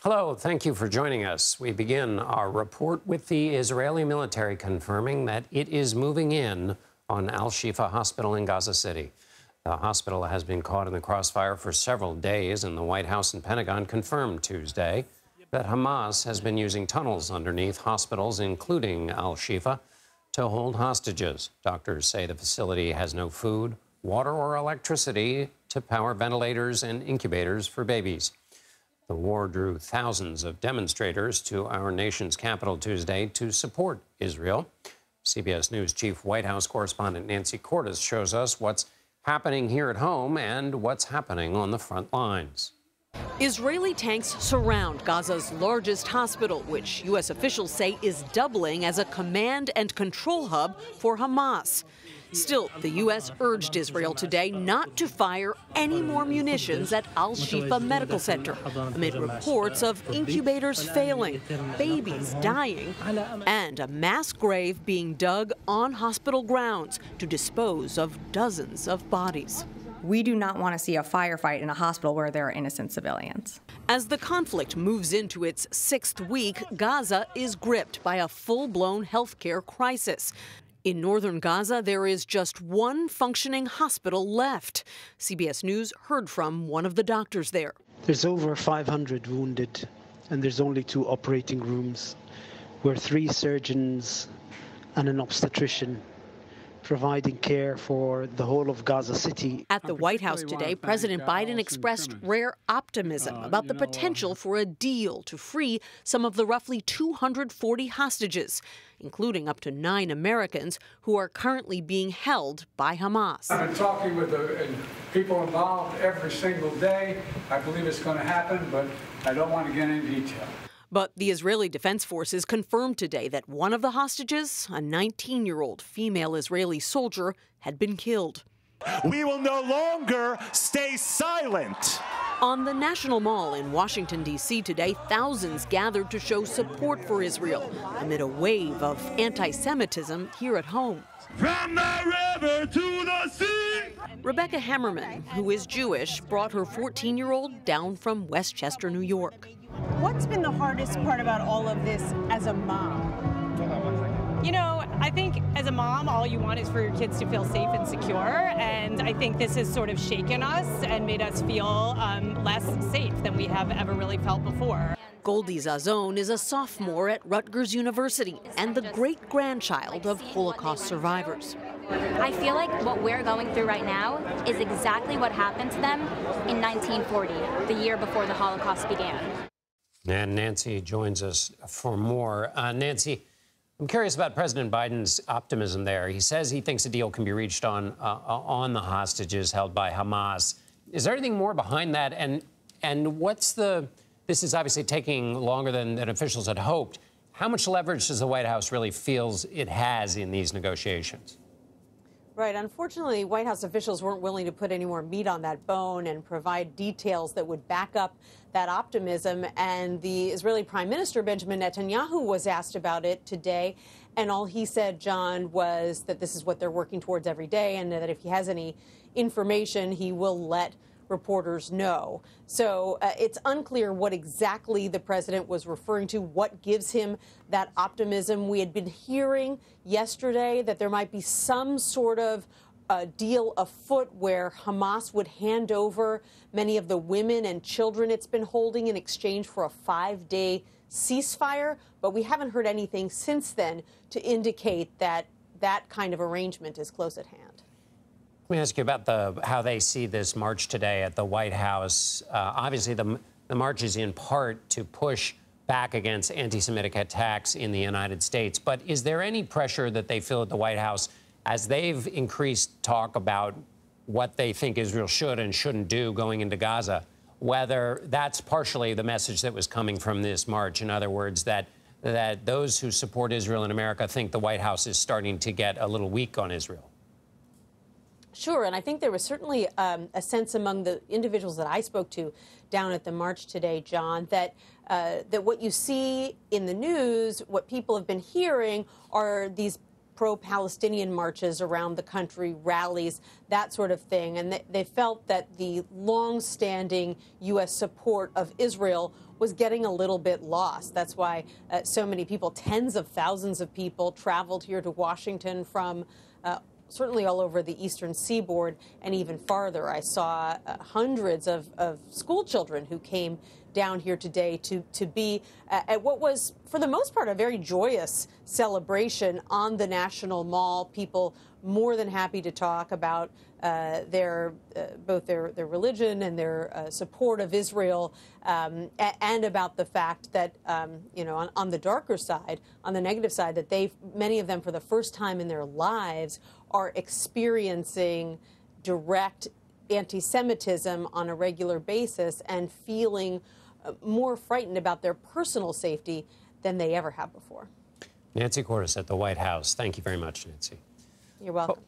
Hello, thank you for joining us. We begin our report with the Israeli military confirming that it is moving in on Al-Shifa hospital in Gaza City. The hospital has been caught in the crossfire for several days, and the White House and Pentagon confirmed Tuesday that Hamas has been using tunnels underneath hospitals, including Al-Shifa, to hold hostages. Doctors say the facility has no food, water, or electricity to power ventilators and incubators for babies. The war drew thousands of demonstrators to our nation's capital Tuesday to support Israel. CBS News Chief White House correspondent Nancy Cordes shows us what's happening here at home and what's happening on the front lines. Israeli tanks surround Gaza's largest hospital, which U.S. officials say is doubling as a command and control hub for Hamas. Still, the U.S. urged Israel today not to fire any more munitions at Al-Shifa Medical Center amid reports of incubators failing, babies dying, and a mass grave being dug on hospital grounds to dispose of dozens of bodies. We do not want to see a firefight in a hospital where there are innocent civilians. As the conflict moves into its 6th week, Gaza is gripped by a full-blown healthcare crisis. In northern Gaza, there is just one functioning hospital left. CBS News heard from one of the doctors there. There's over 500 wounded, and there's only 2 operating rooms, where 3 surgeons and an obstetrician providing care for the whole of Gaza City. At the White House today, President Biden expressed rare optimism about the potential for a deal to free some of the roughly 240 hostages, including up to 9 Americans who are currently being held by Hamas. I've been talking with the people involved every single day. I believe it's going to happen, but I don't want to get into detail. But the Israeli Defense Forces confirmed today that one of the hostages, a 19-year-old female Israeli soldier, had been killed. We will no longer stay silent. On the National Mall in Washington, D.C. today, thousands gathered to show support for Israel amid a wave of anti-Semitism here at home. From the river to the sea. Rebecca Hammerman, who is Jewish, brought her 14-year-old down from Westchester, New York. What's been the hardest part about all of this as a mom? You know, I think as a mom, all you want is for your kids to feel safe and secure. And I think this has sort of shaken us and made us feel less safe than we have ever really felt before. Goldie Zazone is a sophomore at Rutgers University and the great-grandchild of Holocaust survivors. I feel like what we're going through right now is exactly what happened to them in 1940, the year before the Holocaust began. And Nancy joins us for more. Nancy, I'm curious about President Biden's optimism there. He says he thinks a deal can be reached on the hostages held by Hamas. Is there anything more behind that? And what's this is obviously taking longer than officials had hoped. How much leverage does the White House really feels it has in these negotiations? Right. Unfortunately, White House officials weren't willing to put any more meat on that bone and provide details that would back up that optimism. And the Israeli Prime Minister, Benjamin Netanyahu, was asked about it today. And all he said, John, was that this is what they're working towards every day, and that if he has any information, he will let reporters know. So it's unclear what exactly the president was referring to, what gives him that optimism. We had been hearing yesterday that there might be some sort of deal afoot where Hamas would hand over many of the women and children it's been holding in exchange for a 5-day ceasefire. But we haven't heard anything since then to indicate that that kind of arrangement is close at hand. Let me ask you about how they see this march today at the White House. Obviously, the march is in part to push back against anti-Semitic attacks in the United States. But is there any pressure that they feel at the White House as they've increased talk about what they think Israel should and shouldn't do going into Gaza, whether that's partially the message that was coming from this march? In other words, that those who support Israel in America think the White House is starting to get a little weak on Israel? Sure, and I think there was certainly a sense among the individuals that I spoke to down at the march today, John, that what you see in the news, what people have been hearing, are these pro-Palestinian marches around the country, rallies, that sort of thing. And they felt that the long-standing U.S. support of Israel was getting a little bit lost. That's why so many people, tens of thousands of people, traveled here to Washington from certainly all over the eastern seaboard and even farther. I saw hundreds of school children who came down here today to be at what was, for the most part, a very joyous celebration on the National Mall. People more than happy to talk about both their religion and their support of Israel, and about the fact that on the darker side, on the negative side, that many of them for the first time in their lives are experiencing direct anti-Semitism on a regular basis and feeling more frightened about their personal safety than they ever have before. Nancy Cordes at the White House. Thank you very much, Nancy. You're welcome.